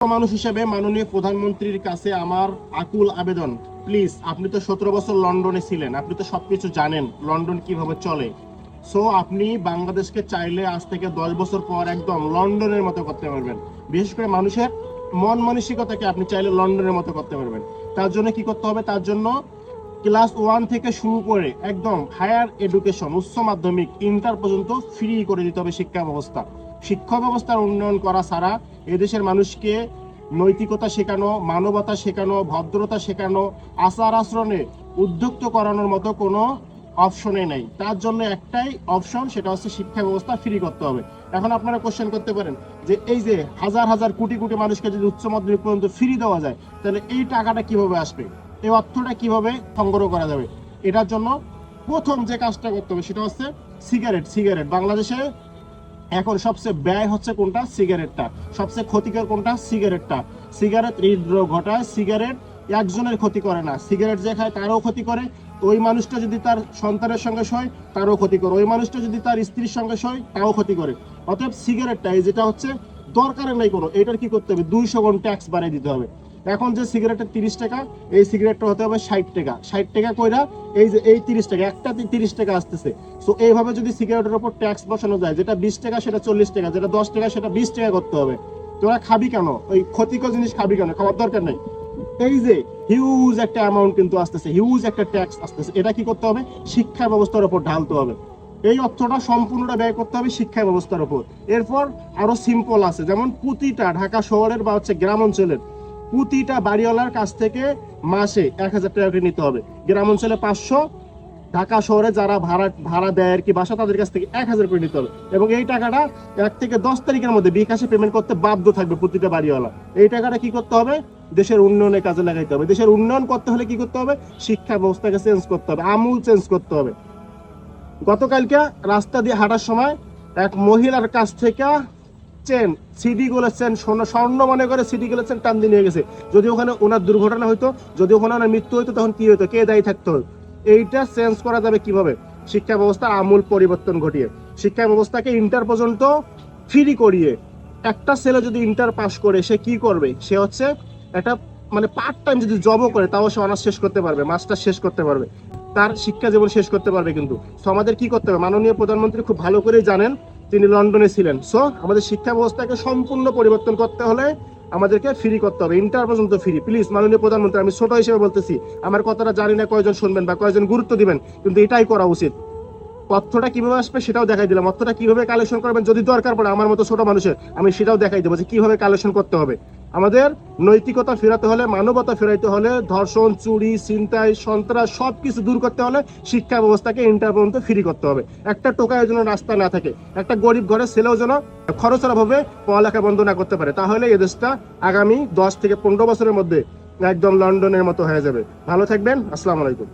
মানুষ হিসেবে মাননীয় প্রধানমন্ত্রীর কাছে আমার আকুল আবেদন, প্লিজ, আপনি তো 17 বছর লন্ডনে ছিলেন, আপনি তো সবকিছু জানেন লন্ডন কিভাবে চলে। সো আপনি বাংলাদেশকে চাইলে আজ থেকে 10 বছর পর একদম লন্ডনের মতো করতে পারবেন। বিশেষ করে মানুষের মন মানসিকতাকে আপনি চাইলে লন্ডনের মতো করতে পারবেন। তার জন্য কি করতে হবে? তার জন্য ক্লাস 1 থেকে শুরু করে একদম হায়ার এডুকেশন, উচ্চ মাধ্যমিক, ইন্টার পর্যন্ত ফ্রি করে দিতে হবে শিক্ষা ব্যবস্থা। শিক্ষা ব্যবস্থার উন্নয়ন করা ছাড়া এদেশের মানুষকে নৈতিকতা শেখানো, মানবতা শেখানো, ভদ্রতা শেখানো, আচার আচরণে উদ্যুক্ত করানোর মতো কোনো অপশনে নেই। তার জন্য একটাই অপশন, সেটা হচ্ছে শিক্ষা ব্যবস্থা ফ্রি করতে হবে। এখন আপনারা কোশ্চেন করতে পারেন যে এই যে হাজার হাজার কোটি কোটি মানুষকে যদি উচ্চ মাধ্যমিক পর্যন্ত ফ্রি দেওয়া যায়, তাহলে এই টাকাটা কিভাবে আসবে, এই অর্থটা কিভাবে সংগ্রহ করা যাবে? এটার জন্য প্রথম যে কাজটা করতে হবে সেটা হচ্ছে সিগারেট বাংলাদেশে এখন সবচেয়ে ব্যয় হচ্ছে কোনটা? সিগারেটটা। সবচেয়ে ক্ষতিকর কোনটা? সিগারেটটা। সিগারেট হৃদরোগ ঘটায়। সিগারেট একজনের ক্ষতি করে না, সিগারেট যে খায় তারও ক্ষতি করে। ওই মানুষটা যদি তার সন্তানের সঙ্গে শোয় তারও ক্ষতি করে, ওই মানুষটা যদি তার স্ত্রীর সঙ্গে শোয় তাও ক্ষতি করে। অতএব সিগারেটটা যেটা হচ্ছে দরকারের নাই কোনো, এটার কি করতে হবে? 200 গুণ ট্যাক্স বাড়িয়ে দিতে হবে। এখন যে সিগারেটের 30 টাকা, এই সিগারেটটা হতে হবে 60 টাকা। 60 টাকা কইরা এই যে এই 30 টাকা, একটাতে 30 টাকা আসতেছে। সো এইভাবে যদি সিগারেটের উপর ট্যাক্স বসানো যায়, যেটা 20 টাকা সেটা 40 টাকা, যেটা 10 টাকা সেটা 20 টাকা করতে হবে। তোরা খাবি কেন? ওই ক্ষতিকর জিনিস খাবি কেন? খাওয়ার দরকার নেই। এই যে হিউজ একটা অ্যামাউন্ট কিন্তু আসতেছে, হিউজ একটা ট্যাক্স আসতেছে, এটা কি করতে হবে? শিক্ষা ব্যবস্থার উপর ঢালতে হবে। এই অর্থটা সম্পূর্ণটা ব্যয় করতে হবে শিক্ষা ব্যবস্থার উপর। এরপর আরো সিম্পল আছে, যেমন প্রতিটা ঢাকা শহরের বা হচ্ছে গ্রাম অঞ্চলের প্রতিটা বাড়িওয়ালার কাছ থেকে মাসে 1000 টাকা করে নিতে হবে। গ্রাম অঞ্চলে 500, ঢাকা শহরে যারা ভাড়া দেয় আর কি বাসা, তাদের কাছ থেকে 1000 করে নিতে হবে। এবং এই টাকাটা 1 থেকে 10 তারিখের মধ্যে বিকাশে পেমেন্ট করতে বাধ্য থাকবে প্রতিটা বাড়িওয়ালা। এই টাকাটা কি করতে হবে? দেশের উন্নয়নের কাজে লাগাইতে হবে। দেশের উন্নয়ন করতে হলে কি করতে হবে? শিক্ষা ব্যবস্থাকে চেঞ্জ করতে হবে, আমূল চেঞ্জ করতে হবে। গতকালকে রাস্তা দিয়ে হাঁটার সময় এক মহিলার কাছ থেকে চেন, সিডি গুলো চেন, স্বর্ণ মনে করে সিডি গুলো চেন টান দিয়ে নিয়ে গেছে। যদি ওখানে ওনার দুর্ঘটনা হইতো, যদি ওখানে ওনার মৃত্যু হইতো, তখন কি হইতো? কে দায়ী থাকতো? এইটা চেঞ্জ করা যাবে কিভাবে? শিক্ষা ব্যবস্থার আমূল পরিবর্তন ঘটিয়ে, শিক্ষা ব্যবস্থাকে ইন্টার পর্যন্ত ফ্রি করিয়ে। একটা ছেলে যদি ইন্টার পাস করে, সে কি করবে? সে হচ্ছে একটা মানে পার্ট টাইম যদি জবও করে, তাও সে অনার্স শেষ করতে পারবে, মাস্টার শেষ করতে পারবে, তার শিক্ষা জীবন শেষ করতে পারবে। কিন্তু সো আমাদের কি করতে হবে? মাননীয় প্রধানমন্ত্রী খুব ভালো করেই জানেন, তিনি লন্ডনে ছিলেন। সো আমাদের শিক্ষা ব্যবস্থাকে সম্পূর্ণ পরিবর্তন করতে হলে আমাদেরকে ফ্রি করতে হবে, ইন্টার পর্যন্ত ফ্রি। প্লিজ মাননীয় প্রধানমন্ত্রী, আমি ছোট হিসেবে বলতেছি, আমার কথাটা জানি না কয়জন শুনবেন বা কয়জন গুরুত্ব দিবেন, কিন্তু এটাই করা উচিত। অর্থটা কিভাবে আসবে সেটাও দেখাই দিলাম, অর্থটা কিভাবে কালেকশন করবেন যদি দরকার পড়ে আমার মতো ছোট মানুষের, আমি সেটাও দেখাই দেবো যে কিভাবে কালেকশন করতে হবে। আমাদের নৈতিকতা ফেরাতে হলে, মানবতা ফেরাইতে হলে, ধর্ষণ, চুরি, ছিনতাই, সন্ত্রাস সবকিছু দূর করতে হলে শিক্ষা ব্যবস্থাকে ইন্টার পর্যন্ত ফ্রি করতে হবে। একটা টোকায়ের জন্য রাস্তা না থাকে, একটা গরিব ঘরের ছেলেও যেন খরচের অভাবে পড়ালেখা বন্ধ না করতে পারে, তাহলে এই দেশটা আগামী 10 থেকে 15 বছরের মধ্যে একদম লন্ডনের মতো হয়ে যাবে। ভালো থাকবেন, আসসালামু আলাইকুম।